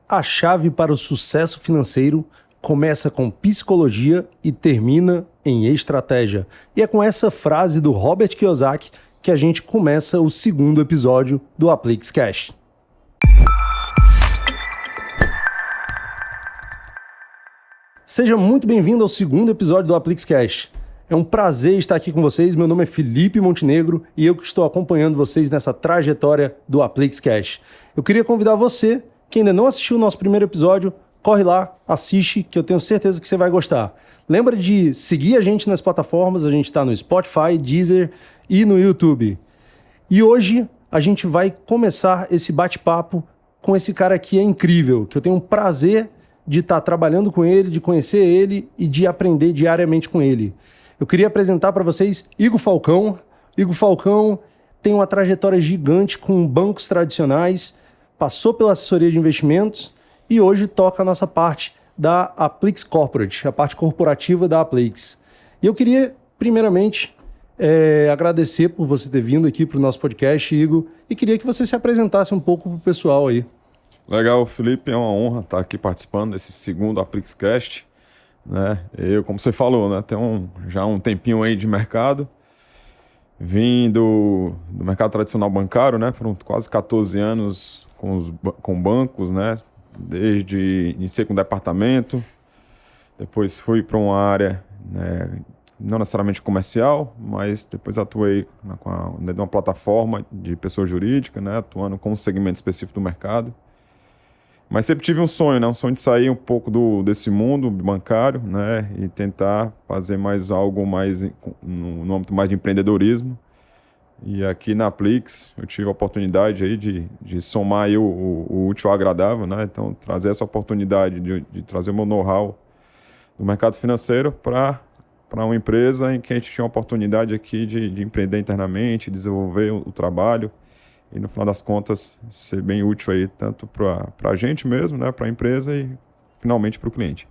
A chave para o sucesso financeiro começa com psicologia e termina em estratégia. E é com essa frase do Robert Kiyosaki que a gente começa o segundo episódio do Apliques Cash. Seja muito bem-vindo ao segundo episódio do Apliques Cash. É um prazer estar aqui com vocês. Meu nome é Felipe Montenegro e eu que estou acompanhando vocês nessa trajetória do Apliques Cash. Eu queria convidar você que ainda não assistiu o nosso primeiro episódio, corre lá, assiste, que eu tenho certeza que você vai gostar. Lembra de seguir a gente nas plataformas, a gente está no Spotify, Deezer e no YouTube. E hoje a gente vai começar esse bate-papo com esse cara aqui incrível, que eu tenho um prazer de estar trabalhando com ele, de conhecer ele e de aprender diariamente com ele. Eu queria apresentar para vocês Igor Falcão. Igor Falcão tem uma trajetória gigante com bancos tradicionais, passou pela assessoria de investimentos e hoje toca a nossa parte da Apliques Corporate, a parte corporativa da Apliques. E eu queria, primeiramente, agradecer por você ter vindo aqui para o nosso podcast, Igor, e queria que você se apresentasse um pouco para o pessoal aí. Legal, Felipe, é uma honra estar aqui participando desse segundo Apliques Cast, né? Eu, como você falou, né, tenho já um tempinho aí de mercado, vim do mercado tradicional bancário, né? Foram quase 14 anos com bancos, né? Iniciei com departamento, depois fui para uma área, né, não necessariamente comercial, mas depois atuei dentro de uma plataforma de pessoa jurídica, né, atuando com um segmento específico do mercado. Mas sempre tive um sonho, né, um sonho de sair um pouco desse mundo bancário, né, e tentar fazer algo mais no âmbito mais de empreendedorismo. E aqui na Apliques eu tive a oportunidade aí de somar aí o útil ao agradável, né? Então trazer essa oportunidade de trazer o meu know-how do mercado financeiro para uma empresa em que a gente tinha a oportunidade aqui de empreender internamente, desenvolver o trabalho e no final das contas ser bem útil aí tanto para a gente mesmo, né? Para a empresa e finalmente para o cliente.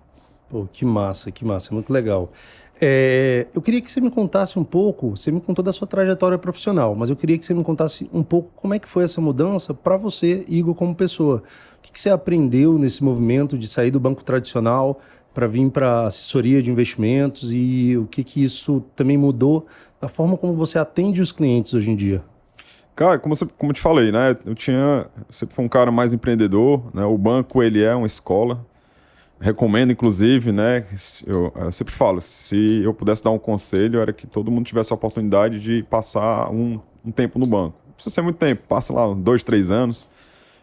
Pô, que massa, muito legal. Eu queria que você me contasse um pouco, você me contou da sua trajetória profissional, mas eu queria que você me contasse um pouco como é que foi essa mudança para você, Igor, como pessoa. O que você aprendeu nesse movimento de sair do banco tradicional para vir para assessoria de investimentos e o que isso também mudou da forma como você atende os clientes hoje em dia? Cara, como eu te falei, né? Eu sempre fui um cara mais empreendedor, né? O banco, ele é uma escola. Recomendo, inclusive, né? Eu sempre falo, se eu pudesse dar um conselho, era que todo mundo tivesse a oportunidade de passar um tempo no banco. Não precisa ser muito tempo, passa lá 2, 3 anos.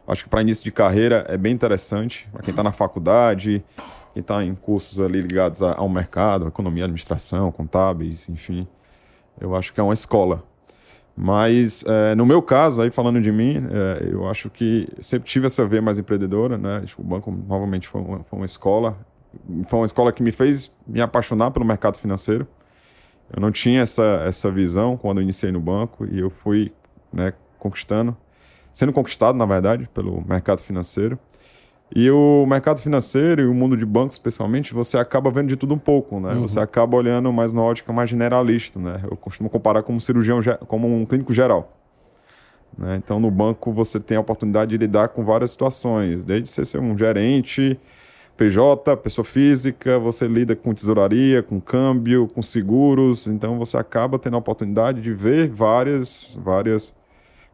Acho que para início de carreira é bem interessante. Para quem está na faculdade, quem está em cursos ali ligados ao mercado, economia, administração, contábeis, enfim. Eu acho que é uma escola. Mas, no meu caso, aí falando de mim, eu acho que sempre tive essa veia mais empreendedora, né? O banco, novamente, foi uma escola. Foi uma escola que me fez me apaixonar pelo mercado financeiro. Eu não tinha essa visão quando eu iniciei no banco e eu fui, né, sendo conquistado, na verdade, pelo mercado financeiro. E o mercado financeiro e o mundo de bancos, especialmente, você acaba vendo de tudo um pouco, né? Uhum. Você acaba olhando mais na ótica mais generalista, né? Eu costumo comparar como cirurgião, como um clínico geral, né? Então, no banco, você tem a oportunidade de lidar com várias situações, desde você ser um gerente, PJ, pessoa física, você lida com tesouraria, com câmbio, com seguros. Então, você acaba tendo a oportunidade de ver várias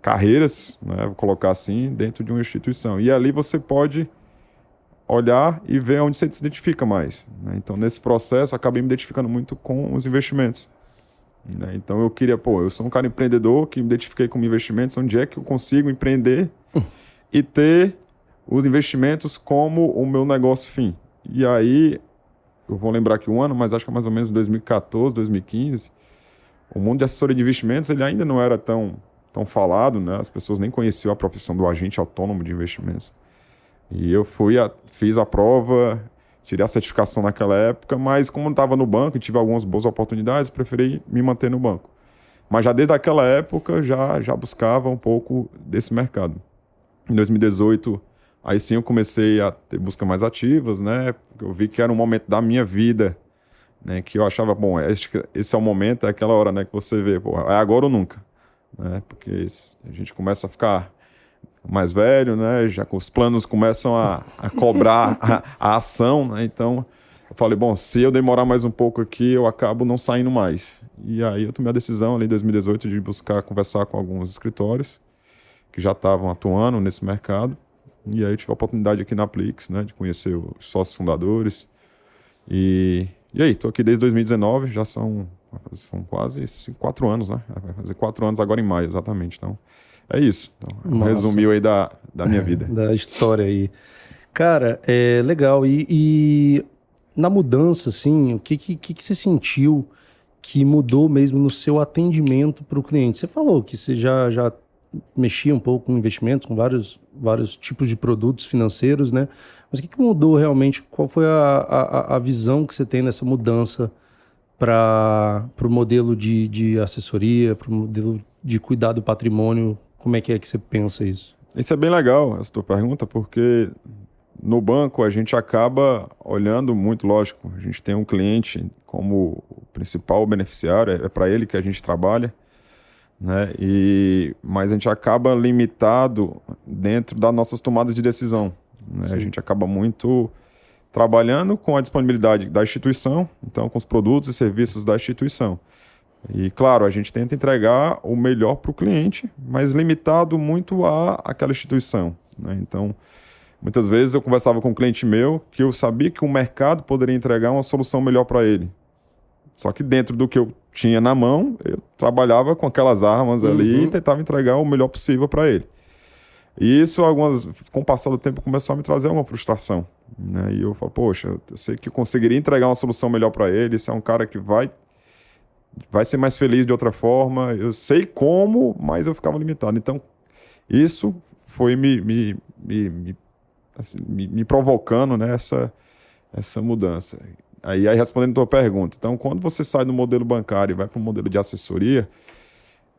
carreiras, né? Vou colocar assim, dentro de uma instituição. E ali você pode olhar e ver onde você se identifica mais, né? Então, nesse processo, eu acabei me identificando muito com os investimentos, né? Então, eu sou um cara empreendedor que me identifiquei com investimentos, onde é que eu consigo empreender e ter os investimentos como o meu negócio fim. E aí, eu vou lembrar aqui um ano, mas acho que é mais ou menos 2014, 2015, o mundo de assessoria de investimentos ele ainda não era tão falado, né? As pessoas nem conheciam a profissão do agente autônomo de investimentos. E eu fiz a prova, tirei a certificação naquela época, mas como eu estava no banco e tive algumas boas oportunidades, preferi me manter no banco. Mas já desde aquela época, já buscava um pouco desse mercado. Em 2018, aí sim eu comecei a ter buscas mais ativas, né? Porque eu vi que era um momento da minha vida, né? Que eu achava, bom, esse é o momento, é aquela hora, né? Que você vê, pô, é agora ou nunca, né? Porque a gente começa a ficar mais velho, né? Já que os planos começam a cobrar a ação, né? Então, eu falei, bom, se eu demorar mais um pouco aqui, eu acabo não saindo mais. E aí eu tomei a decisão ali em 2018 de buscar conversar com alguns escritórios que já estavam atuando nesse mercado. E aí eu tive a oportunidade aqui na Aplix, né? De conhecer os sócios fundadores. E aí, estou aqui desde 2019, já são quase 4 anos, né? Vai fazer 4 anos agora em maio, exatamente. Então, é isso. Então, resumiu aí da minha vida. Da história aí. Cara, é legal. E na mudança, assim, o que você sentiu que mudou mesmo no seu atendimento para o cliente? Você falou que você já mexia um pouco com investimentos, com vários tipos de produtos financeiros, né? Mas o que mudou realmente? Qual foi a visão que você tem nessa mudança para o modelo de assessoria, para o modelo de cuidar do patrimônio? Como é que você pensa isso? Isso é bem legal, essa tua pergunta, porque no banco a gente acaba olhando muito, lógico, a gente tem um cliente como o principal beneficiário, é para ele que a gente trabalha, né? Mas a gente acaba limitado dentro das nossas tomadas de decisão, né? A gente acaba muito trabalhando com a disponibilidade da instituição, então com os produtos e serviços da instituição. E claro, a gente tenta entregar o melhor para o cliente, mas limitado muito àquela instituição, né? Então, muitas vezes eu conversava com um cliente meu que eu sabia que o mercado poderia entregar uma solução melhor para ele. Só que dentro do que eu tinha na mão, eu trabalhava com aquelas armas ali e tentava entregar o melhor possível para ele. E isso, com o passar do tempo, começou a me trazer uma frustração, né? E eu falo, poxa, eu sei que eu conseguiria entregar uma solução melhor para ele, esse é um cara que vai ser mais feliz de outra forma, eu sei como, mas eu ficava limitado. Então, isso foi me provocando, né, essa mudança. Aí respondendo a tua pergunta, então quando você sai do modelo bancário e vai para o modelo de assessoria,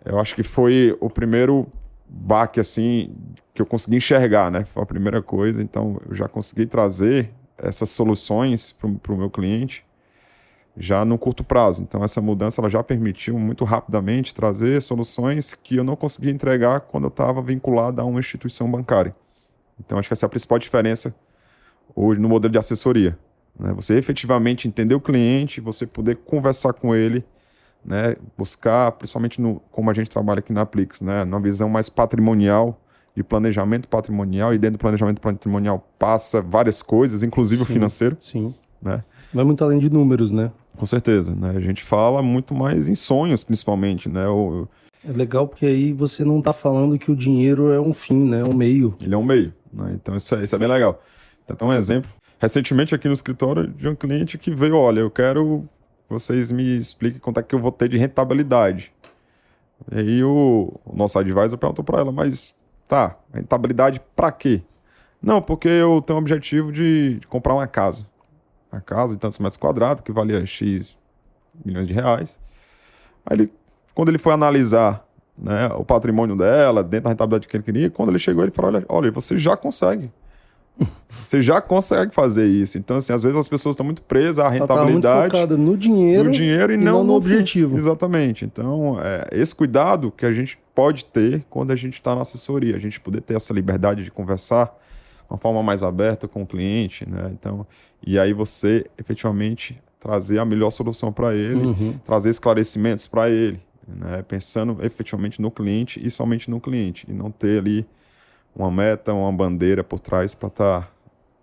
eu acho que foi o primeiro baque assim, que eu consegui enxergar, né? Foi a primeira coisa, então eu já consegui trazer essas soluções para o meu cliente já no curto prazo. Então essa mudança ela já permitiu muito rapidamente trazer soluções que eu não conseguia entregar quando eu estava vinculado a uma instituição bancária. Então acho que essa é a principal diferença hoje no modelo de assessoria, né? Você efetivamente entender o cliente, você poder conversar com ele, né? Buscar, principalmente como a gente trabalha aqui na Aplix, né? Numa visão mais patrimonial, de planejamento patrimonial, e dentro do planejamento patrimonial passa várias coisas, inclusive o financeiro. Sim. Né? Vai muito além de números, né? Com certeza, né? A gente fala muito mais em sonhos, principalmente, né? É legal porque aí você não está falando que o dinheiro é um fim, né? É um meio. Ele é um meio, né? Então isso é bem legal. Então um exemplo, recentemente aqui no escritório de um cliente que veio, olha, eu quero que vocês me expliquem quanto é que eu vou ter de rentabilidade. E aí o nosso advisor perguntou para ela, mas tá, rentabilidade para quê? Não, porque eu tenho o objetivo de comprar uma casa. Uma casa de tantos metros quadrados, que valia X milhões de reais. Aí, quando ele foi analisar, né, o patrimônio dela, dentro da rentabilidade que ele queria, quando ele chegou, ele falou, olha, você já consegue. Você já consegue fazer isso. Então, assim, às vezes as pessoas estão muito presas à rentabilidade. Tá muito focada no dinheiro e não no objetivo. Exatamente. Então, esse cuidado que a gente pode ter quando a gente está na assessoria. A gente poder ter essa liberdade de conversar de uma forma mais aberta com o cliente, né? Então, e aí você, efetivamente, trazer a melhor solução para ele, trazer esclarecimentos para ele, né? Pensando efetivamente no cliente e somente no cliente. E não ter ali uma meta, uma bandeira por trás para estar,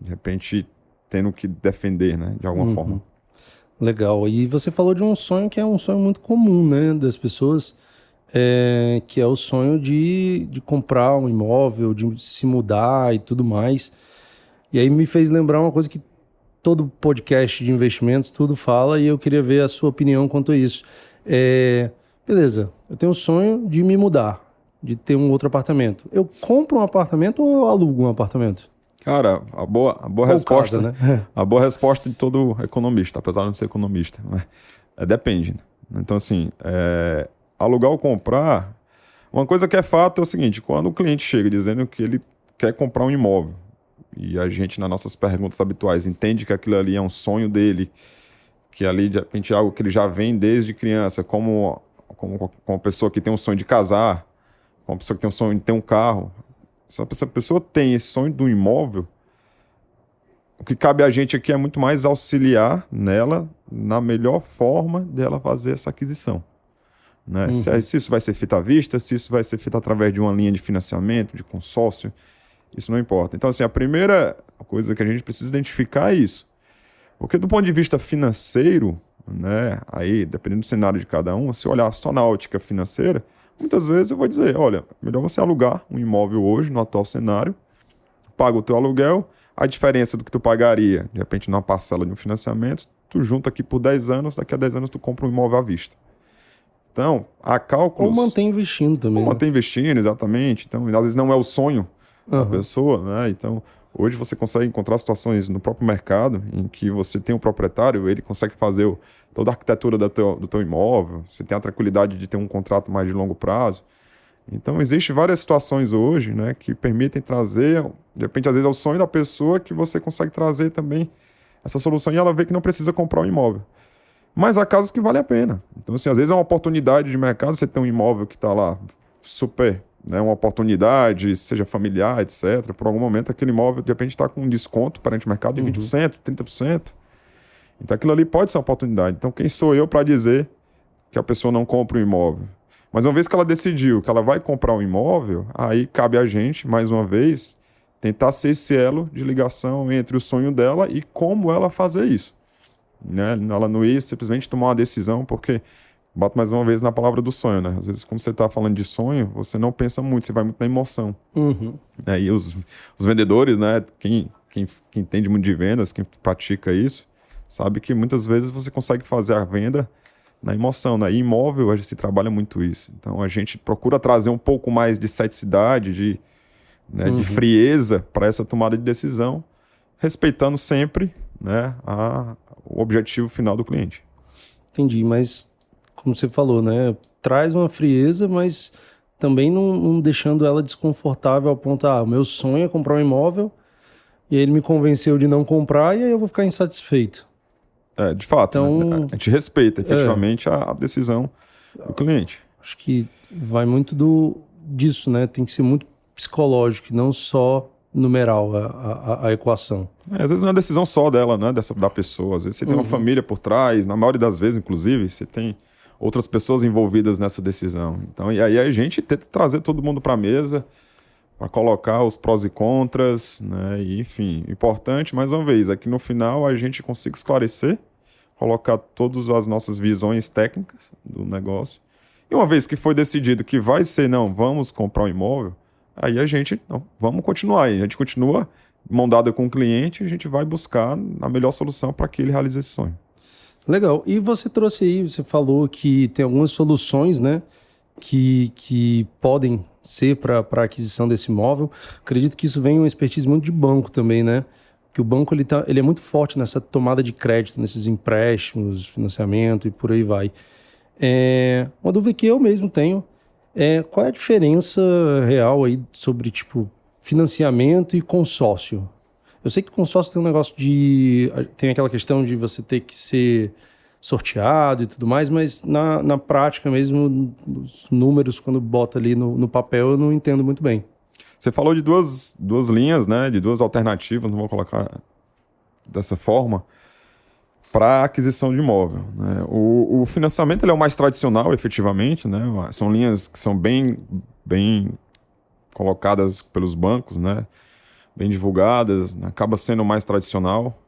de repente, tendo que defender, né, de alguma forma. Legal. E você falou de um sonho que é um sonho muito comum, né, das pessoas, que é o sonho de comprar um imóvel, de se mudar e tudo mais. E aí me fez lembrar uma coisa que todo podcast de investimentos, tudo fala, e eu queria ver a sua opinião quanto a isso. Beleza, eu tenho o sonho de me mudar, de ter um outro apartamento. Eu compro um apartamento ou eu alugo um apartamento? Cara, a boa resposta, casa, né? A boa resposta de todo economista, apesar de não ser economista, depende. Né? Então, assim, alugar ou comprar, uma coisa que é fato é o seguinte, quando o cliente chega dizendo que ele quer comprar um imóvel, e a gente, nas nossas perguntas habituais, entende que aquilo ali é um sonho dele, que ali, de repente, é algo que ele já vem desde criança, como uma pessoa que tem um sonho de casar, uma pessoa que tem um sonho de ter um carro, Se essa pessoa tem esse sonho do imóvel, o que cabe a gente aqui é muito mais auxiliar nela na melhor forma dela fazer essa aquisição. Né? Se isso vai ser feito à vista, se isso vai ser feito através de uma linha de financiamento, de consórcio, isso não importa. Então, assim, a primeira coisa que a gente precisa identificar é isso. Porque do ponto de vista financeiro, né, aí, dependendo do cenário de cada um, se olhar só na ótica financeira, muitas vezes eu vou dizer, olha, melhor você alugar um imóvel hoje, no atual cenário, paga o teu aluguel, a diferença do que tu pagaria, de repente, numa parcela de um financiamento, tu junta aqui por 10 anos, daqui a 10 anos tu compra um imóvel à vista. Então, há cálculos... Ou mantém investindo também. Ou mantém investindo, exatamente. Então, às vezes não é o sonho da pessoa, né? Então, hoje você consegue encontrar situações no próprio mercado em que você tem um proprietário, ele consegue fazer toda a arquitetura do teu imóvel, você tem a tranquilidade de ter um contrato mais de longo prazo. Então, existem várias situações hoje, né, que permitem trazer, de repente, às vezes é o sonho da pessoa que você consegue trazer também essa solução e ela vê que não precisa comprar um imóvel. Mas há casos que vale a pena. Então, assim, às vezes é uma oportunidade de mercado, você tem um imóvel que está lá super, né, uma oportunidade, seja familiar, etc. Por algum momento, aquele imóvel, de repente, está com um desconto perante o mercado de 20%, 30%. Então, aquilo ali pode ser uma oportunidade. Então, quem sou eu para dizer que a pessoa não compra um imóvel? Mas uma vez que ela decidiu que ela vai comprar um imóvel, aí cabe a gente, mais uma vez, tentar ser esse elo de ligação entre o sonho dela e como ela fazer isso. Né? Ela não ia simplesmente tomar uma decisão, porque bato mais uma vez na palavra do sonho, né? Às vezes, quando você está falando de sonho, você não pensa muito, você vai muito na emoção. E os vendedores, né? Quem entende muito de vendas, quem pratica isso, sabe que muitas vezes você consegue fazer a venda na emoção, né? E imóvel, a gente se trabalha muito isso. Então, a gente procura trazer um pouco mais de ceticidade, de frieza para essa tomada de decisão, respeitando sempre, né, o objetivo final do cliente. Entendi, mas como você falou, né, traz uma frieza, mas também não deixando ela desconfortável ao ponto, o meu sonho é comprar um imóvel, e aí ele me convenceu de não comprar, e aí eu vou ficar insatisfeito. De fato, então, né? A gente respeita efetivamente a decisão do cliente. Acho que vai muito disso, né? Tem que ser muito psicológico, não só numeral a equação. Às vezes não é uma decisão só dela, né? Da pessoa. Às vezes você tem uma família por trás, na maioria das vezes, inclusive, você tem outras pessoas envolvidas nessa decisão. Então, e aí a gente tenta trazer todo mundo para a mesa, para colocar os prós e contras, né? E, enfim, importante, mais uma vez, é que no final a gente consiga esclarecer, colocar todas as nossas visões técnicas do negócio. E uma vez que foi decidido que vai ser, não, vamos comprar um imóvel, aí a gente, não, vamos continuar. A gente continua mão dada com o cliente, a gente vai buscar a melhor solução para que ele realize esse sonho. Legal. E você trouxe aí, você falou que tem algumas soluções, né, que podem ser para a aquisição desse imóvel. Acredito que isso vem uma expertise muito de banco também, né? Que o banco ele é muito forte nessa tomada de crédito, nesses empréstimos, financiamento e por aí vai. Uma dúvida que eu mesmo tenho qual é a diferença real aí sobre tipo financiamento e consórcio? Eu sei que consórcio tem um negócio tem aquela questão de você ter que ser sorteado e tudo mais, mas na prática mesmo, os números, quando bota ali no papel, eu não entendo muito bem. Você falou de duas linhas, né? De duas alternativas, não vou colocar dessa forma, para a aquisição de imóvel. Né? O financiamento ele é o mais tradicional, efetivamente, né? São linhas que são bem colocadas pelos bancos, né? Bem divulgadas, acaba sendo o mais tradicional.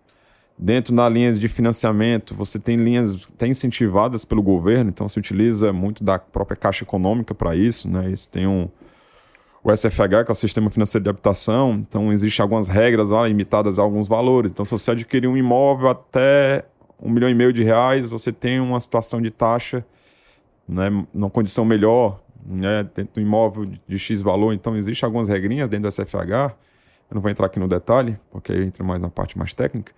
Dentro das linhas de financiamento, você tem linhas até incentivadas pelo governo, então se utiliza muito da própria Caixa Econômica para isso, né? Você tem o SFH, que é o Sistema Financeiro de Habitação, então existem algumas regras lá limitadas a alguns valores. Então, se você adquirir um imóvel até R$1,5 milhão, você tem uma situação de taxa, né, numa condição melhor, né, dentro do imóvel de X valor. Então, existem algumas regrinhas dentro do SFH, eu não vou entrar aqui no detalhe, porque aí entra mais na parte mais técnica,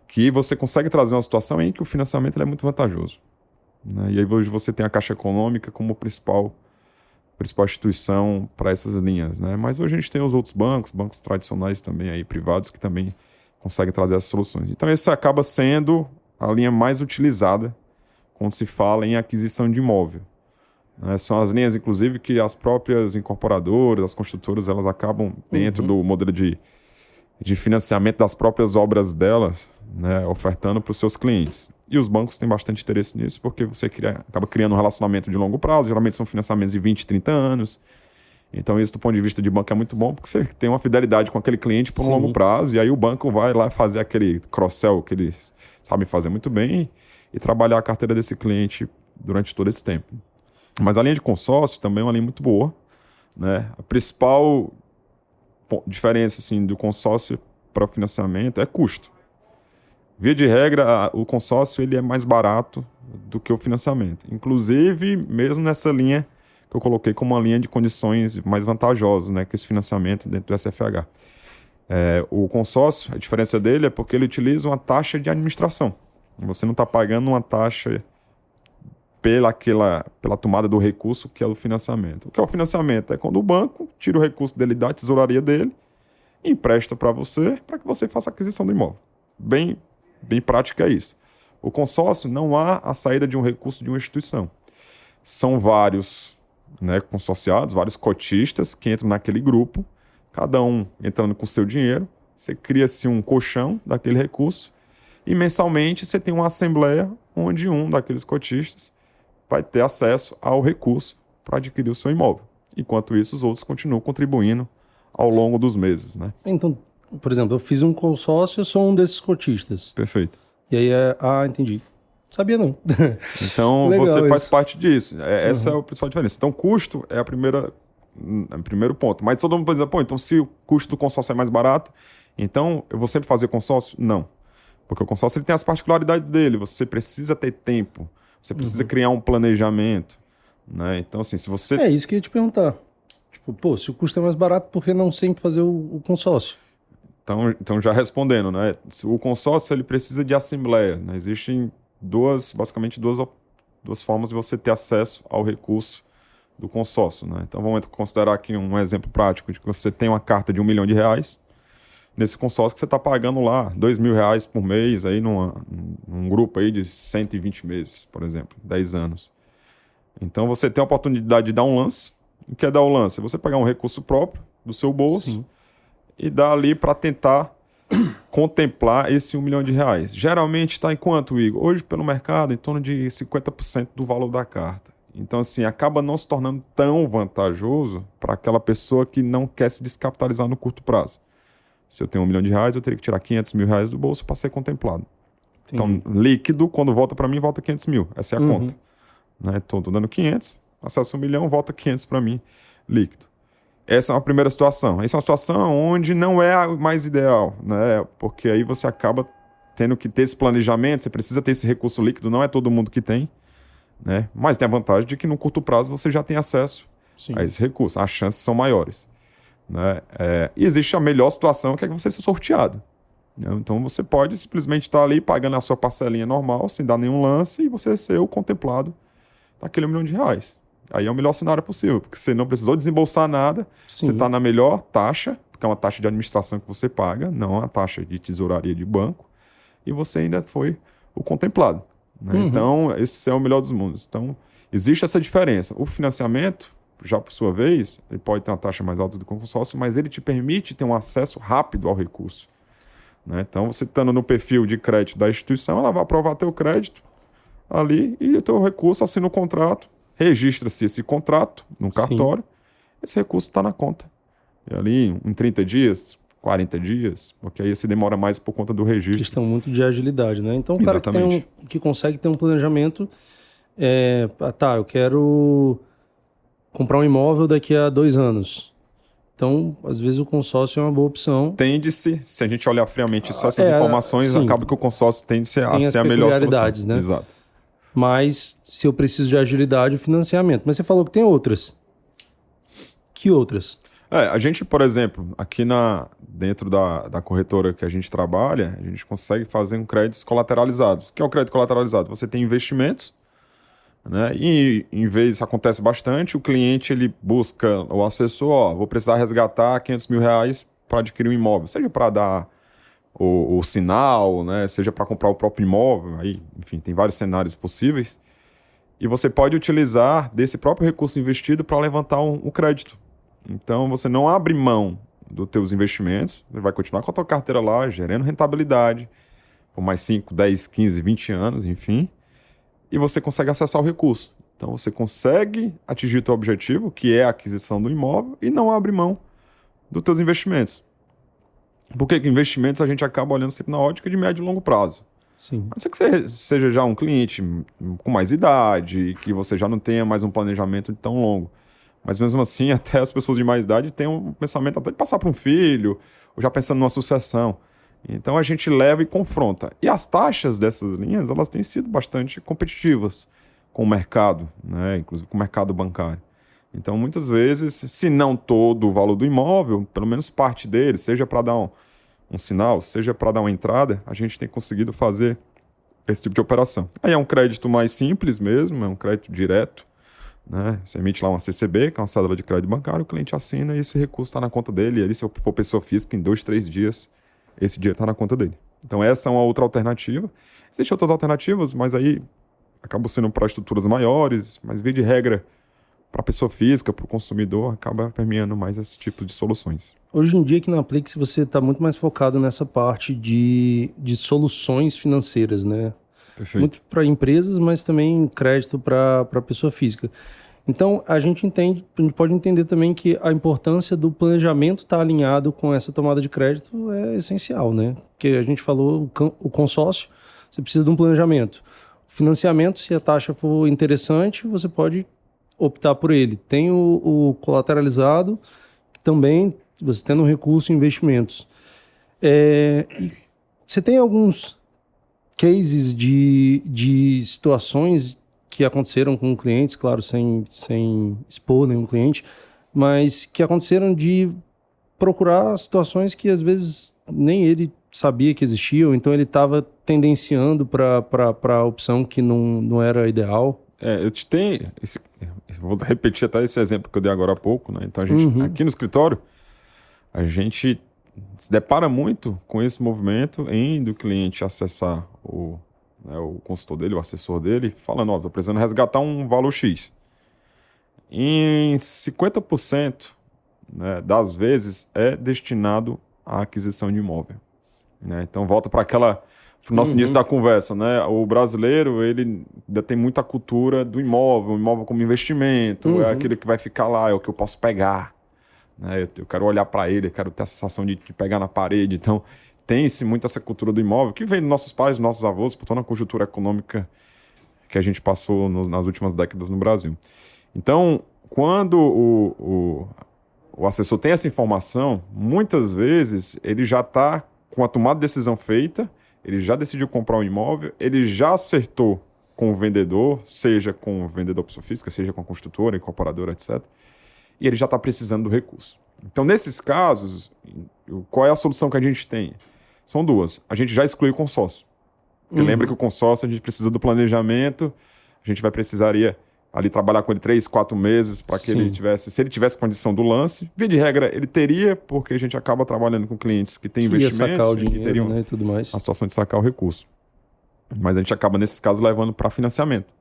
que você consegue trazer uma situação em que o financiamento ele é muito vantajoso. Né? E aí hoje você tem a Caixa Econômica como principal instituição para essas linhas, né? Mas hoje a gente tem os outros bancos tradicionais também aí, privados, que também conseguem trazer essas soluções. Então essa acaba sendo a linha mais utilizada quando se fala em aquisição de imóvel. né? São as linhas, inclusive, que as próprias incorporadoras, as construtoras, elas acabam dentro do modelo de financiamento das próprias obras delas, né, ofertando para os seus clientes. E os bancos têm bastante interesse nisso, porque você acaba criando um relacionamento de longo prazo, geralmente são financiamentos de 20, 30 anos. Então isso, do ponto de vista de banco, é muito bom, porque você tem uma fidelidade com aquele cliente por um longo prazo, e aí o banco vai lá fazer aquele cross-sell que eles sabem fazer muito bem e trabalhar a carteira desse cliente durante todo esse tempo. Mas a linha de consórcio também é uma linha muito boa, né? A principal diferença assim, do consórcio para o financiamento é custo. Via de regra, o consórcio ele é mais barato do que o financiamento. Inclusive, mesmo nessa linha que eu coloquei como uma linha de condições mais vantajosas, né, que esse financiamento dentro do SFH. O consórcio, a diferença dele é porque ele utiliza uma taxa de administração. Você não está pagando uma taxa pela tomada do recurso que é o financiamento. O que é o financiamento? É quando o banco tira o recurso dele da tesouraria dele e empresta para que você faça a aquisição do imóvel. Bem prático é isso. O consórcio não há a saída de um recurso de uma instituição. São vários, né, consorciados, vários cotistas que entram naquele grupo, cada um entrando com o seu dinheiro, você cria-se um colchão daquele recurso e mensalmente você tem uma assembleia onde um daqueles cotistas vai ter acesso ao recurso para adquirir o seu imóvel. Enquanto isso, os outros continuam contribuindo ao longo dos meses, né? Então, por exemplo, eu fiz um consórcio, eu sou um desses cotistas. Perfeito. E aí entendi. Sabia não. Então, você faz parte disso. Essa é a principal diferença. Então, custo é o primeiro ponto. Mas todo mundo pode dizer, então se o custo do consórcio é mais barato, então eu vou sempre fazer consórcio? Não. Porque o consórcio ele tem as particularidades dele. Você precisa ter tempo. Você precisa criar um planejamento, né? Então, assim, se você... É isso que eu ia te perguntar. Tipo, se o custo é mais barato, por que não sempre fazer o consórcio? Então, já respondendo, né? O consórcio, ele precisa de assembleia, né? Existem basicamente duas formas de você ter acesso ao recurso do consórcio, né? Então, vamos considerar aqui um exemplo prático de que você tem uma carta de R$1 milhão. Nesse consórcio que você está pagando lá R$2.000 por mês aí num grupo aí de 120 meses, por exemplo, 10 anos. Então você tem a oportunidade de dar um lance. O que é dar o lance? Você pegar um recurso próprio do seu bolso e dar ali para tentar contemplar esse R$1 milhão. Geralmente está em quanto, Igor? Hoje pelo mercado em torno de 50% do valor da carta. Então assim, acaba não se tornando tão vantajoso para aquela pessoa que não quer se descapitalizar no curto prazo. Se eu tenho R$1 milhão, eu teria que tirar R$500 mil do bolso para ser contemplado. Entendi. Então, líquido, quando volta para mim, volta 500 mil. Essa é a conta. Né? Estou dando 500, acesso R$1 milhão, volta 500 para mim, líquido. Essa é uma primeira situação. Essa é uma situação onde não é a mais ideal, né? Porque aí você acaba tendo que ter esse planejamento, você precisa ter esse recurso líquido, não é todo mundo que tem, né? Mas tem a vantagem de que no curto prazo você já tem acesso a esse recurso. As chances são maiores. Né? E existe a melhor situação, que é você ser sorteado. Né? Então você pode simplesmente estar ali pagando a sua parcelinha normal, sem dar nenhum lance, e você ser o contemplado daquele R$1 milhão. Aí é o melhor cenário possível, porque você não precisou desembolsar nada, você está na melhor taxa, porque é uma taxa de administração que você paga, não uma taxa de tesouraria de banco, e você ainda foi o contemplado. Né? Então, esse é o melhor dos mundos. Então, existe essa diferença. O financiamento, já por sua vez, ele pode ter uma taxa mais alta do que o consórcio, mas ele te permite ter um acesso rápido ao recurso. Né? Então, você estando no perfil de crédito da instituição, ela vai aprovar teu crédito ali e o teu recurso, assina o contrato, registra-se esse contrato no cartório, esse recurso está na conta. E ali em 30 dias, 40 dias, porque aí se demora mais por conta do registro. Questão muito de agilidade, né? Então, o cara que consegue ter um planejamento, eu quero comprar um imóvel daqui a 2 anos. Então, às vezes o consórcio é uma boa opção. Tende-se, se a gente olhar friamente só essas informações, acaba que o consórcio tende a ser a melhor solução. Né? Exato. Mas, se eu preciso de agilidade, o financiamento. Mas você falou que tem outras. Que outras? A gente, por exemplo, aqui dentro da corretora que a gente trabalha, a gente consegue fazer créditos colateralizados. O que é o crédito colateralizado? Você tem investimentos, né? E em vez isso acontece bastante, o cliente ele busca o assessor, vou precisar resgatar R$500 mil para adquirir um imóvel, seja para dar o sinal, né? Seja para comprar o próprio imóvel, aí, enfim, tem vários cenários possíveis. e você pode utilizar desse próprio recurso investido para levantar um crédito. Então, você não abre mão dos teus investimentos, você vai continuar com a tua carteira lá, gerando rentabilidade por mais 5, 10, 15, 20 anos, enfim, e você consegue acessar o recurso. Então, você consegue atingir o teu objetivo, que é a aquisição do imóvel, e não abre mão dos teus investimentos. Porque investimentos a gente acaba olhando sempre na ótica de médio e longo prazo. Sim. A não ser que você seja já um cliente com mais idade e que você já não tenha mais um planejamento tão longo. Mas mesmo assim, até as pessoas de mais idade têm um pensamento até de passar para um filho, ou já pensando numa sucessão. Então a gente leva e confronta. E as taxas dessas linhas, elas têm sido bastante competitivas com o mercado, né? Inclusive com o mercado bancário. Então muitas vezes, se não todo o valor do imóvel, pelo menos parte dele, seja para dar um sinal, seja para dar uma entrada, a gente tem conseguido fazer esse tipo de operação. Aí é um crédito mais simples mesmo, é um crédito direto, né? Você emite lá uma CCB, que é uma cédula de crédito bancário, o cliente assina e esse recurso está na conta dele. E ali, se for pessoa física, em 2, 3 dias, esse dinheiro está na conta dele. Então essa é uma outra alternativa. Existem outras alternativas, mas aí acabam sendo para estruturas maiores, mas via de regra, para a pessoa física, para o consumidor, acaba permeando mais esse tipo de soluções. Hoje em dia aqui na Aplix você está muito mais focado nessa parte de soluções financeiras, né? Perfeito. Muito para empresas, mas também crédito para pessoa física. Então a gente pode entender também que a importância do planejamento estar alinhado com essa tomada de crédito é essencial, né? Porque a gente falou, o consórcio, você precisa de um planejamento. O financiamento, se a taxa for interessante, você pode optar por ele. Tem o colateralizado, que também você tendo um recurso em investimentos. E você tem alguns cases de situações que aconteceram com clientes, claro, sem expor nenhum cliente, mas que aconteceram de procurar situações que às vezes nem ele sabia que existiam, então ele estava tendenciando para a opção que não era ideal. Vou repetir até esse exemplo que eu dei agora há pouco, né? Então a gente, aqui no escritório, a gente se depara muito com esse movimento do cliente acessar o consultor dele, o assessor dele, falando, estou precisando resgatar um valor X. Em 50%, né, das vezes é destinado à aquisição de imóvel. Né? Então volta para o nosso início da conversa, né? O brasileiro, ele ainda tem muita cultura do imóvel, o imóvel como investimento, é aquilo que vai ficar lá, é o que eu posso pegar. Né? Eu quero olhar para ele, eu quero ter a sensação de pegar na parede. Então, tem-se muito essa cultura do imóvel, que vem dos nossos pais, dos nossos avós, por toda a conjuntura econômica que a gente passou nas últimas décadas no Brasil. Então, quando o assessor tem essa informação, muitas vezes ele já está com a tomada de decisão feita, ele já decidiu comprar um imóvel, ele já acertou com o vendedor, seja com o vendedor pessoa física, seja com a construtora, incorporadora, etc. E ele já está precisando do recurso. Então, nesses casos, qual é a solução que a gente tem? São duas. A gente já exclui o consórcio. Porque lembra que o consórcio a gente precisa do planejamento, a gente precisaria ali trabalhar com ele 3, 4 meses para que ele tivesse, se ele tivesse condição do lance, via de regra ele teria, porque a gente acaba trabalhando com clientes que têm investimentos, sacar o dinheiro, que teriam, né, e tudo mais. a situação de sacar o recurso. Mas a gente acaba nesses casos levando para financiamento.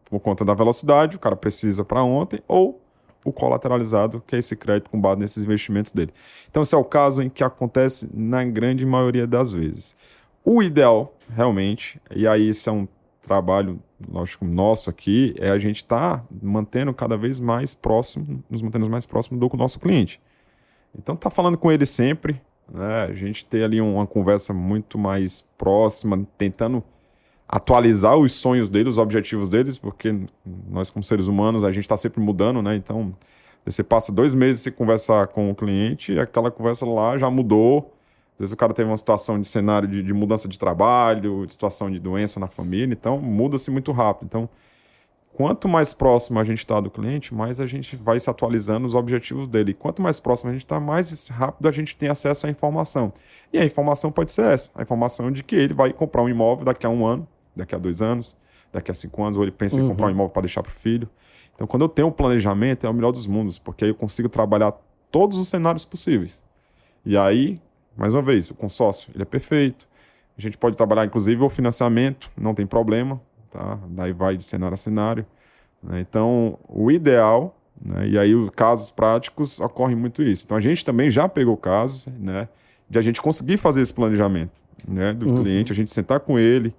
Por conta da velocidade, o cara precisa para ontem, ou o colateralizado, que é esse crédito com base nesses investimentos dele. Então esse é o caso em que acontece na grande maioria das vezes. O ideal, realmente, e aí esse é um trabalho, lógico, nosso aqui, é a gente estar mantendo cada vez mais próximo, nos mantendo mais próximo do nosso cliente. Então tá falando com ele sempre, né? A gente ter ali uma conversa muito mais próxima, tentando atualizar os sonhos deles, os objetivos deles, porque nós como seres humanos, a gente está sempre mudando, né? Então, você passa 2 meses sem conversar com o cliente, e aquela conversa lá já mudou. Às vezes o cara teve uma situação de cenário de mudança de trabalho, de situação de doença na família, então muda-se muito rápido. Então, quanto mais próximo a gente está do cliente, mais a gente vai se atualizando os objetivos dele. E quanto mais próximo a gente está, mais rápido a gente tem acesso à informação. E a informação pode ser essa, a informação de que ele vai comprar um imóvel daqui a 1 ano, daqui a 2 anos, daqui a 5 anos, ou ele pensa em comprar um imóvel para deixar para o filho. Então, quando eu tenho um planejamento, é o melhor dos mundos, porque aí eu consigo trabalhar todos os cenários possíveis. E aí, mais uma vez, o consórcio, ele é perfeito. A gente pode trabalhar, inclusive, o financiamento, não tem problema, tá? Daí vai de cenário a cenário. né? Então, o ideal, né, e aí os casos práticos ocorrem muito isso. Então, a gente também já pegou casos, né, de a gente conseguir fazer esse planejamento, né, do cliente, a gente sentar com ele,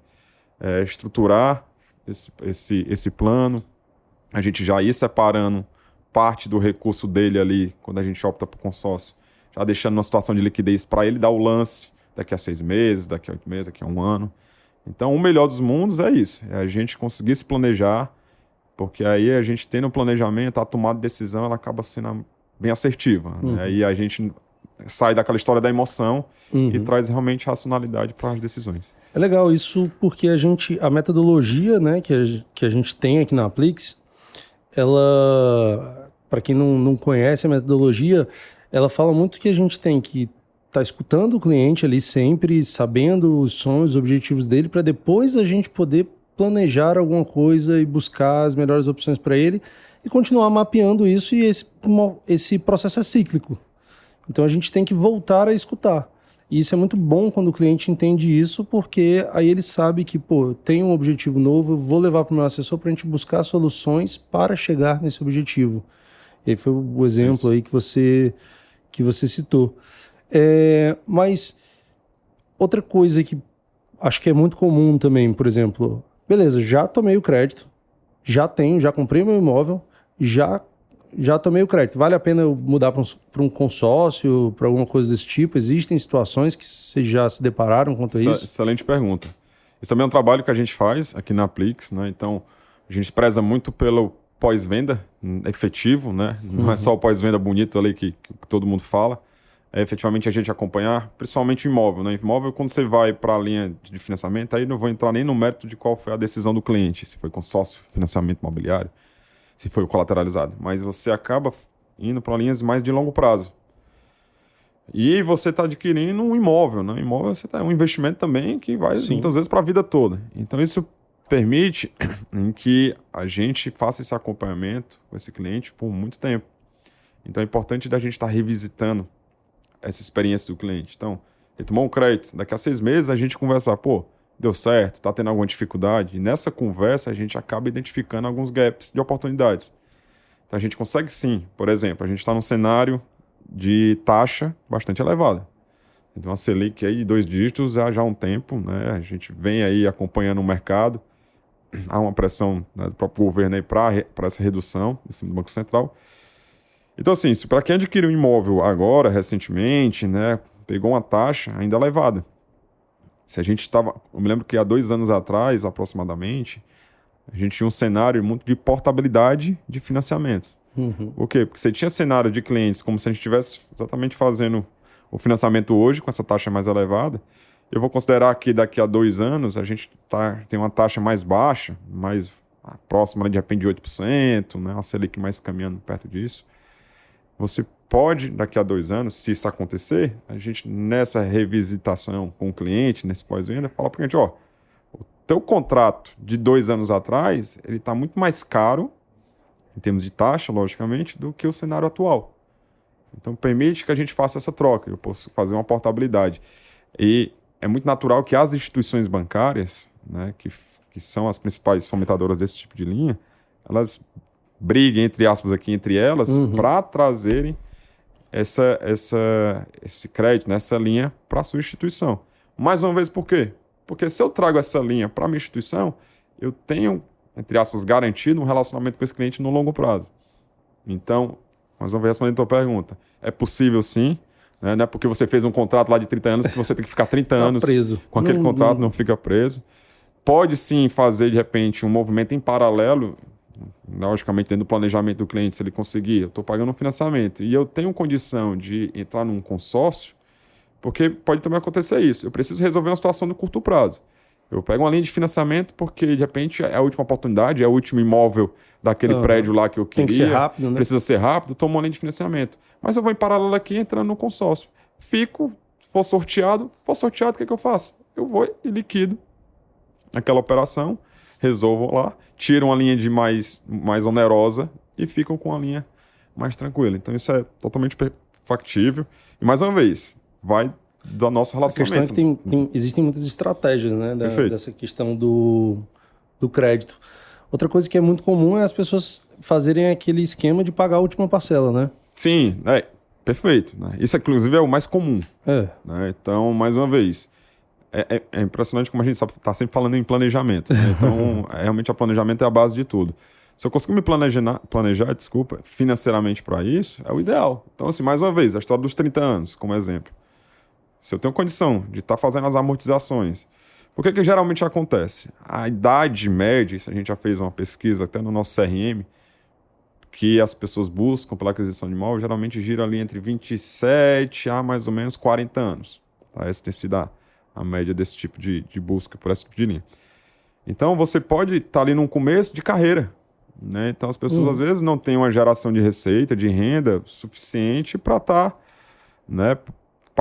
estruturar esse plano, a gente já ir separando parte do recurso dele ali, quando a gente opta por consórcio, já deixando uma situação de liquidez para ele dar o lance daqui a 6 meses, daqui a 8 meses, daqui a 1 ano. Então, o melhor dos mundos é isso, é a gente conseguir se planejar, porque aí a gente tendo um planejamento, a tomada de decisão ela acaba sendo bem assertiva, né? E a gente sai daquela história da emoção e traz realmente racionalidade para as decisões. É legal isso porque a metodologia, né, que a gente tem aqui na Aplix, ela, para quem não conhece a metodologia, ela fala muito que a gente tem que estar escutando o cliente ali sempre, sabendo os sonhos, os objetivos dele, para depois a gente poder planejar alguma coisa e buscar as melhores opções para ele e continuar mapeando isso, e esse processo é cíclico. Então a gente tem que voltar a escutar. E isso é muito bom quando o cliente entende isso, porque aí ele sabe que, pô, tem um objetivo novo, eu vou levar para o meu assessor para a gente buscar soluções para chegar nesse objetivo. E aí foi o exemplo isso aí que você citou. Mas outra coisa que acho que é muito comum também, por exemplo, beleza, já tomei o crédito, já comprei meu imóvel, já tomei o crédito. Vale a pena eu mudar para um consórcio, para alguma coisa desse tipo? Existem situações que vocês já se depararam quanto a isso? Excelente pergunta. Esse também é um trabalho que a gente faz aqui na Aplix, né? Então, a gente preza muito pelo pós-venda efetivo, né? Não é só o pós-venda bonito ali que todo mundo fala. É efetivamente a gente acompanhar, principalmente o imóvel, né? Imóvel, quando você vai para a linha de financiamento, aí não vou entrar nem no mérito de qual foi a decisão do cliente, se foi consórcio, financiamento imobiliário, se foi o colateralizado. Mas você acaba indo para linhas mais de longo prazo. E você está adquirindo um imóvel, né? Imóvel é um investimento também que vai muitas vezes para a vida toda. Então isso permite em que a gente faça esse acompanhamento com esse cliente por muito tempo. Então é importante da gente estar revisitando essa experiência do cliente. Então, ele tomou um crédito, daqui a 6 meses a gente conversar, pô, deu certo, está tendo alguma dificuldade. E nessa conversa a gente acaba identificando alguns gaps de oportunidades. Então a gente consegue sim, por exemplo, a gente está num cenário de taxa bastante elevada. Então a Selic aí de 2 dígitos já há um tempo, né? A gente vem aí acompanhando o mercado, há uma pressão, né, do próprio governo aí para essa redução em cima do Banco Central. Então assim, se para quem adquiriu um imóvel agora, recentemente, né, pegou uma taxa ainda elevada. Se a gente estava, eu me lembro que há 2 anos atrás, aproximadamente, a gente tinha um cenário muito de portabilidade de financiamentos. Por quê? Porque você tinha cenário de clientes como se a gente estivesse exatamente fazendo o financiamento hoje com essa taxa mais elevada. Eu vou considerar que daqui a 2 anos a gente tem uma taxa mais baixa, mais próxima de repente de 8%, né? Uma Selic mais caminhando perto disso. Você pode, daqui a 2 anos, se isso acontecer, a gente nessa revisitação com o cliente, nesse pós-venda, fala para o cliente, ó, o teu contrato de 2 anos atrás, ele está muito mais caro, em termos de taxa, logicamente, do que o cenário atual. Então, permite que a gente faça essa troca, eu posso fazer uma portabilidade. E é muito natural que as instituições bancárias, né, que são as principais fomentadoras desse tipo de linha, elas briguem, entre aspas, aqui entre elas, para trazerem esse crédito, essa linha para a sua instituição. Mais uma vez, por quê? Porque se eu trago essa linha para a minha instituição, eu tenho, entre aspas, garantido um relacionamento com esse cliente no longo prazo. Então, mais uma vez respondendo a tua pergunta, é possível sim, né? Não é porque você fez um contrato lá de 30 anos que você tem que ficar 30 anos preso com aquele contrato, não fica preso. Pode sim fazer, de repente, um movimento em paralelo, logicamente dentro do planejamento do cliente, se ele conseguir, eu estou pagando um financiamento e eu tenho condição de entrar num consórcio, porque pode também acontecer isso. Eu preciso resolver uma situação no curto prazo. Eu pego uma linha de financiamento porque, de repente, é a última oportunidade, é o último imóvel daquele prédio lá que eu queria. Tem que ser rápido, né? Precisa ser rápido, tomo uma linha de financiamento. Mas eu vou em paralelo aqui entrando no consórcio. For sorteado, o que eu faço? Eu vou e liquido aquela operação, resolvam lá, tiram a linha de mais onerosa e ficam com a linha mais tranquila. Então isso é totalmente factível. E mais uma vez, vai do nosso relacionamento. A questão é que existem muitas estratégias, né, dessa questão do crédito. Outra coisa que é muito comum é as pessoas fazerem aquele esquema de pagar a última parcela, né? Sim, perfeito. Né? Isso, inclusive, é o mais comum. Né? Então, mais uma vez, é impressionante como a gente está sempre falando em planejamento. Né? Então, realmente, o planejamento é a base de tudo. Se eu conseguir me planejar, financeiramente para isso, é o ideal. Então, assim, mais uma vez, a história dos 30 anos, como exemplo. Se eu tenho condição de estar fazendo as amortizações, por que geralmente acontece? A idade média, se a gente já fez uma pesquisa até no nosso CRM, que as pessoas buscam pela aquisição de imóvel, geralmente gira ali entre 27 a mais ou menos 40 anos. Tá? Essa tem sido a média desse tipo de busca por esse tipo de linha. Então, você pode estar ali num começo de carreira. Né? Então, as pessoas às vezes não têm uma geração de receita, de renda suficiente para estar, né,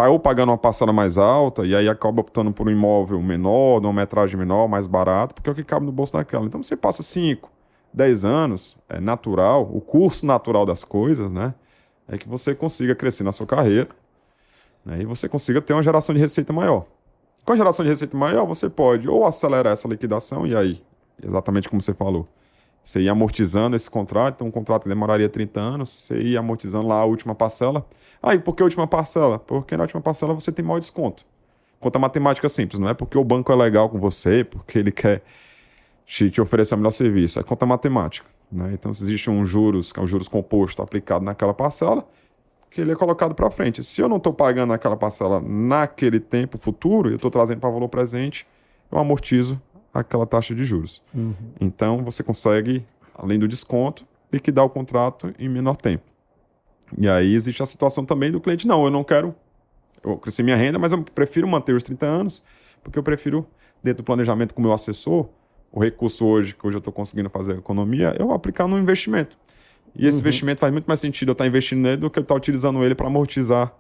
ou pagando uma parcela mais alta e aí acaba optando por um imóvel menor, de uma metragem menor, mais barato, porque é o que cabe no bolso daquela. Então, você passa 5, 10 anos, é natural, o curso natural das coisas, né, é que você consiga crescer na sua carreira, né, e você consiga ter uma geração de receita maior. Com a geração de receita maior, você pode ou acelerar essa liquidação, e aí, exatamente como você falou, você ia amortizando esse contrato, então um contrato que demoraria 30 anos, você ia amortizando lá a última parcela. E por que a última parcela? Porque na última parcela você tem maior desconto. Conta matemática simples, não é porque o banco é legal com você, porque ele quer te oferecer o melhor serviço. É conta matemática. Né? Então, se existe um juros, que é um juros composto aplicado naquela parcela, que ele é colocado para frente. Se eu não estou pagando aquela parcela naquele tempo futuro, eu estou trazendo para valor presente, eu amortizo aquela taxa de juros. Então, você consegue, além do desconto, liquidar o contrato em menor tempo. E aí existe a situação também do cliente, não, eu cresci minha renda, mas eu prefiro manter os 30 anos, porque eu prefiro, dentro do planejamento com o meu assessor, o recurso hoje, que hoje eu estou conseguindo fazer economia, eu aplicar no investimento. E esse investimento faz muito mais sentido eu estar investindo nele do que eu estar utilizando ele para amortizar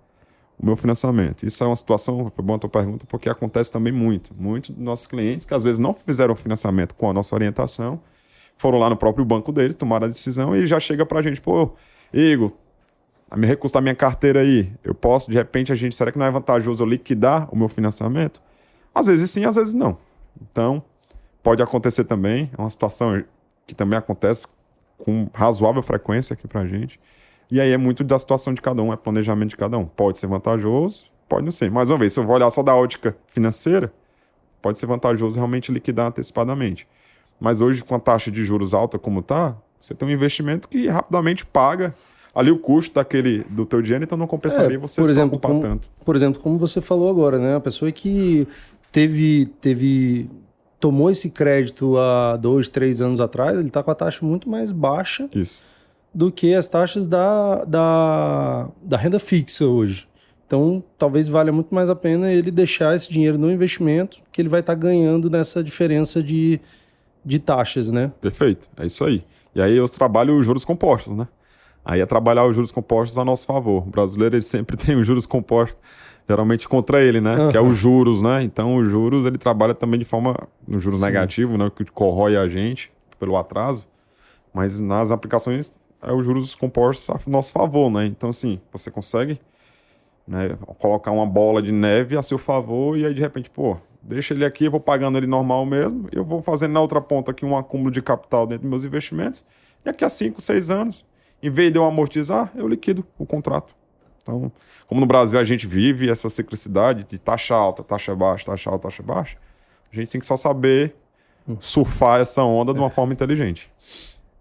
o meu financiamento. Isso é uma situação, foi boa a tua pergunta, porque acontece também muito. Muitos dos nossos clientes que às vezes não fizeram financiamento com a nossa orientação, foram lá no próprio banco deles, tomaram a decisão e já chega pra gente, Igor, me recustar minha carteira aí, eu posso, de repente, será que não é vantajoso eu liquidar o meu financiamento? Às vezes sim, às vezes não. Então, pode acontecer também, é uma situação que também acontece com razoável frequência aqui pra gente. E aí é muito da situação de cada um, é planejamento de cada um. Pode ser vantajoso, pode não ser. Mais uma vez, se eu vou olhar só da ótica financeira, pode ser vantajoso realmente liquidar antecipadamente. Mas hoje, com a taxa de juros alta como está, você tem um investimento que rapidamente paga ali o custo do teu dinheiro, então não compensaria você se preocupar tanto. Por exemplo, como você falou agora, né? A pessoa que tomou esse crédito há 2, 3 anos atrás, ele está com a taxa muito mais baixa. Isso. Do que as taxas da renda fixa hoje. Então, talvez valha muito mais a pena ele deixar esse dinheiro no investimento, que ele vai estar ganhando nessa diferença de taxas, né? Perfeito, é isso aí. E aí eu trabalho os juros compostos, né? Aí é trabalhar os juros compostos a nosso favor. O brasileiro, ele sempre tem os juros compostos, geralmente contra ele, né? Que é os juros, né? Então, os juros, ele trabalha também de forma, no juros negativo, né? Que corrói a gente pelo atraso. Mas nas aplicações, os juros compostos a nosso favor, né? Então, assim, você consegue, né, colocar uma bola de neve a seu favor e aí, de repente, deixa ele aqui, eu vou pagando ele normal mesmo, eu vou fazendo na outra ponta aqui um acúmulo de capital dentro dos meus investimentos e daqui a 5, 6 anos, em vez de eu amortizar, eu liquido o contrato. Então, como no Brasil a gente vive essa ciclicidade de taxa alta, taxa baixa, taxa alta, taxa baixa, a gente tem que só saber surfar essa onda de uma forma inteligente.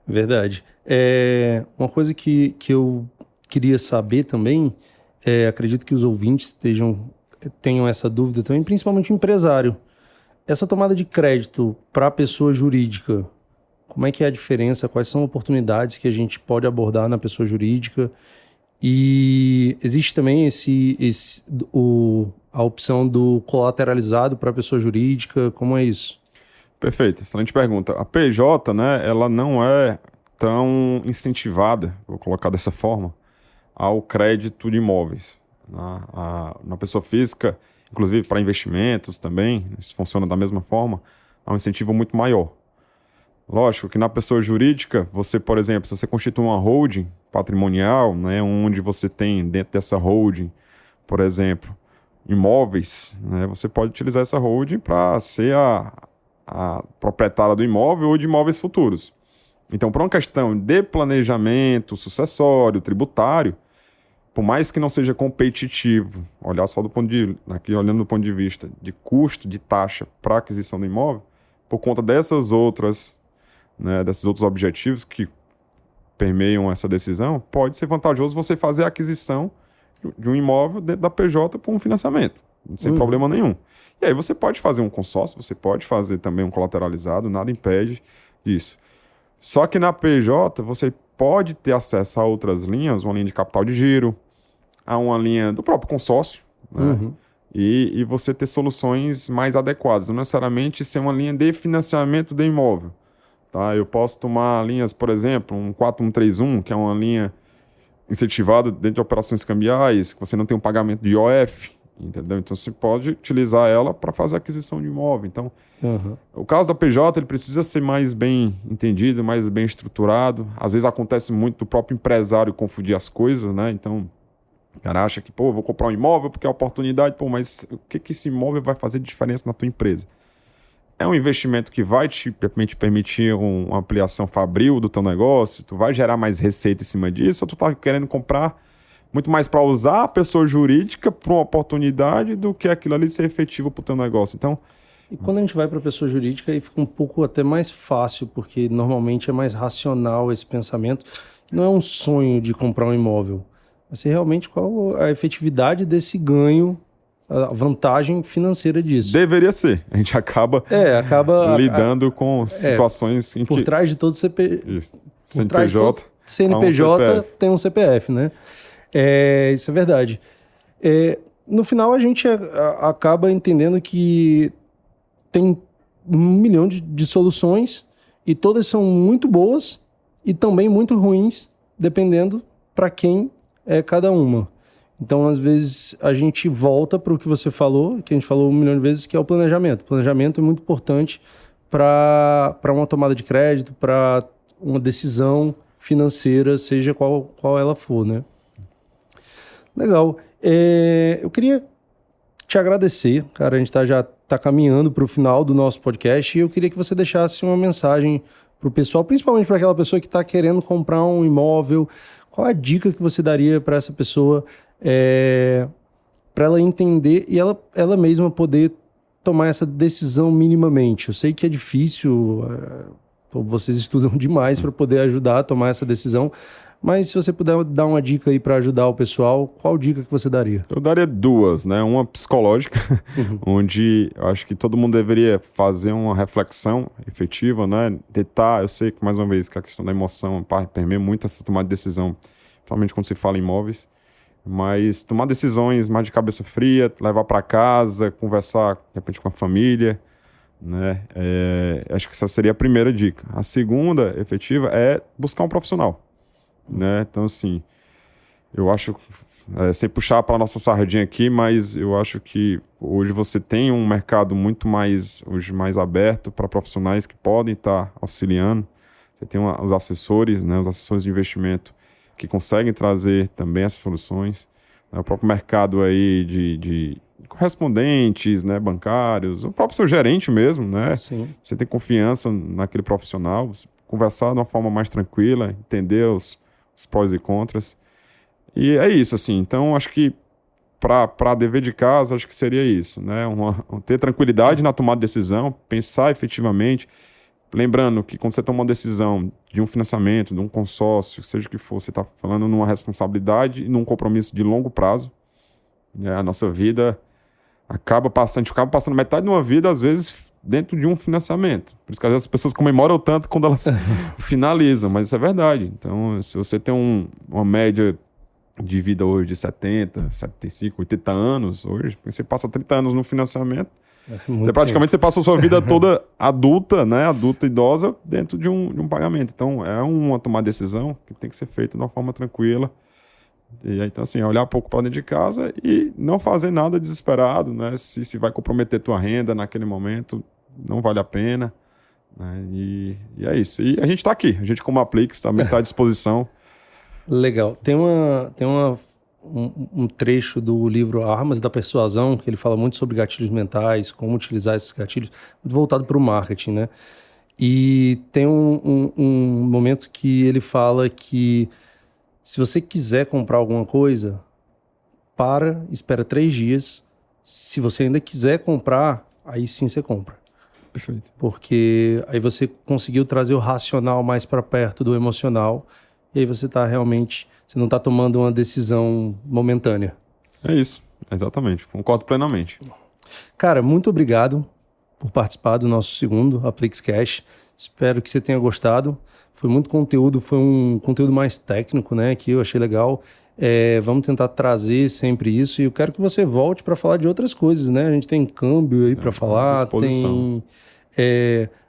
Verdade. Uma coisa que eu queria saber também, acredito que os ouvintes tenham essa dúvida também, principalmente o empresário. Essa tomada de crédito para a pessoa jurídica, como é que é a diferença? Quais são as oportunidades que a gente pode abordar na pessoa jurídica? E existe também a opção do colateralizado para a pessoa jurídica, como é isso? Perfeito, excelente pergunta. A PJ, né, ela não é tão incentivada, vou colocar dessa forma, ao crédito de imóveis. Na pessoa física, inclusive para investimentos também, isso funciona da mesma forma, há um incentivo muito maior. Lógico que na pessoa jurídica, você, por exemplo, se você constitui uma holding patrimonial, né, onde você tem dentro dessa holding, por exemplo, imóveis, né, você pode utilizar essa holding para ser a proprietária do imóvel ou de imóveis futuros. Então, por uma questão de planejamento sucessório, tributário, por mais que não seja competitivo, olhar só aqui olhando do ponto de vista de custo, de taxa para aquisição do imóvel, por conta dessas outras, né, desses outros objetivos que permeiam essa decisão, pode ser vantajoso você fazer a aquisição de um imóvel dentro da PJ por um financiamento, sem problema nenhum. E aí você pode fazer um consórcio, você pode fazer também um colateralizado, nada impede isso. Só que na PJ você pode ter acesso a outras linhas, uma linha de capital de giro, a uma linha do próprio consórcio, né? E você ter soluções mais adequadas, não necessariamente ser uma linha de financiamento de imóvel. Tá? Eu posso tomar linhas, por exemplo, um 4131, que é uma linha incentivada dentro de operações cambiais, que você não tem um pagamento de IOF, entendeu? Então você pode utilizar ela para fazer a aquisição de imóvel. Então, o caso da PJ ele precisa ser mais bem entendido, mais bem estruturado. Às vezes acontece muito do próprio empresário confundir as coisas, né? Então, o cara acha que, pô, eu vou comprar um imóvel porque é oportunidade, pô, mas o que esse imóvel vai fazer de diferença na tua empresa? É um investimento que vai te permitir uma ampliação fabril do teu negócio, tu vai gerar mais receita em cima disso, ou tu tá querendo comprar muito mais para usar a pessoa jurídica para uma oportunidade do que aquilo ali ser efetivo para o teu negócio. Então, e quando a gente vai para a pessoa jurídica, aí fica um pouco até mais fácil, porque normalmente é mais racional esse pensamento. Não é um sonho de comprar um imóvel, mas realmente qual a efetividade desse ganho, a vantagem financeira disso. Deveria ser. A gente acaba lidando com situações em que... Por trás de todo CNPJ, CNPJ tem um CPF, né? Isso é verdade. No final, a gente acaba entendendo que tem 1 milhão de soluções e todas são muito boas e também muito ruins, dependendo para quem é cada uma. Então, às vezes, a gente volta para o que você falou, que a gente falou 1 milhão de vezes, que é o planejamento. O planejamento é muito importante para uma tomada de crédito, para uma decisão financeira, seja qual ela for, né? Legal. Eu queria te agradecer, cara. A gente já está caminhando para o final do nosso podcast e eu queria que você deixasse uma mensagem para o pessoal, principalmente para aquela pessoa que está querendo comprar um imóvel. Qual a dica que você daria para essa pessoa para ela entender e ela mesma poder tomar essa decisão minimamente? Eu sei que é difícil, vocês estudam demais para poder ajudar a tomar essa decisão, mas se você puder dar uma dica aí para ajudar o pessoal, qual dica que você daria? Eu daria 2, né? Uma psicológica, onde eu acho que todo mundo deveria fazer uma reflexão efetiva, né? Eu sei que, mais uma vez, que a questão da emoção permeia muito essa tomada de decisão, principalmente quando se fala em imóveis, mas tomar decisões mais de cabeça fria, levar para casa, conversar, de repente, com a família, né? Acho que essa seria a primeira dica. A segunda, efetiva, é buscar um profissional. Né? Então, assim, eu acho, sem puxar para a nossa sardinha aqui, mas eu acho que hoje você tem um mercado muito mais aberto para profissionais que podem estar auxiliando. Você tem os assessores, né? Os assessores de investimento que conseguem trazer também essas soluções. O próprio mercado aí de correspondentes, né? Bancários, o próprio seu gerente mesmo, né? Sim. Você tem confiança naquele profissional, conversar de uma forma mais tranquila, entender os prós e contras. E é isso, assim. Então, acho que para dever de casa, acho que seria isso, né? Ter tranquilidade na tomada de decisão, pensar efetivamente. Lembrando que quando você toma uma decisão de um financiamento, de um consórcio, seja o que for, você está falando numa responsabilidade e num compromisso de longo prazo. A nossa vida acaba passando metade de uma vida, às vezes, dentro de um financiamento. Por isso que às vezes as pessoas comemoram tanto quando elas finalizam, mas isso é verdade. Então, se você tem uma média de vida hoje de 70, 75, 80 anos, hoje, você passa 30 anos no financiamento, praticamente você passou a sua vida toda adulta, né? Adulta, idosa, dentro de um pagamento. Então, é uma tomada de decisão que tem que ser feita de uma forma tranquila. E aí, então, assim, olhar um pouco para dentro de casa e não fazer nada desesperado, né? Se vai comprometer tua renda naquele momento, não vale a pena, né? E é isso. E a gente está aqui, a gente como Aplix também está à disposição. Legal. Tem um trecho do livro Armas da Persuasão, que ele fala muito sobre gatilhos mentais, como utilizar esses gatilhos, muito voltado para o marketing, né? E tem um momento que ele fala que se você quiser comprar alguma coisa, espera 3 dias. Se você ainda quiser comprar, aí sim você compra. Perfeito. Porque aí você conseguiu trazer o racional mais para perto do emocional, e aí você não está tomando uma decisão momentânea. É isso, exatamente. Concordo plenamente. Cara, muito obrigado por participar do nosso segundo Aplix Cash. Espero que você tenha gostado. Foi muito conteúdo, foi um conteúdo mais técnico, né? Que eu achei legal. Vamos tentar trazer sempre isso. E eu quero que você volte para falar de outras coisas, né? A gente tem câmbio aí para falar, tem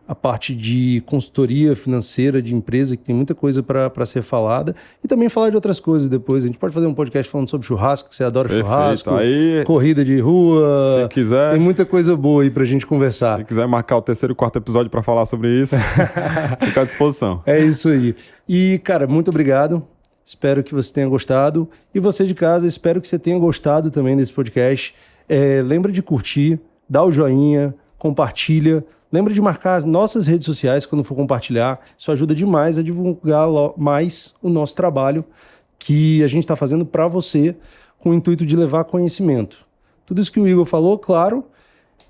a parte de consultoria financeira de empresa, que tem muita coisa para ser falada, e também falar de outras coisas depois. A gente pode fazer um podcast falando sobre churrasco, que você adora. Perfeito. Churrasco, aí, corrida de rua. Se quiser, tem muita coisa boa aí pra gente conversar. Se quiser marcar o 3º e 4º episódio para falar sobre isso, fica à disposição. É isso aí. E, cara, muito obrigado. Espero que você tenha gostado. E você de casa, espero que você tenha gostado também desse podcast. Lembra de curtir, dá o joinha, compartilha. Lembra de marcar as nossas redes sociais quando for compartilhar. Isso ajuda demais a divulgar mais o nosso trabalho que a gente está fazendo para você, com o intuito de levar conhecimento. Tudo isso que o Igor falou, claro,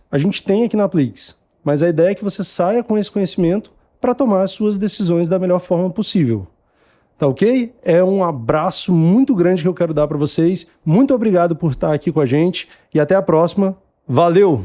a gente tem aqui na Aplix. Mas a ideia é que você saia com esse conhecimento para tomar as suas decisões da melhor forma possível. Tá ok? É um abraço muito grande que eu quero dar para vocês. Muito obrigado por estar aqui com a gente e até a próxima. Valeu!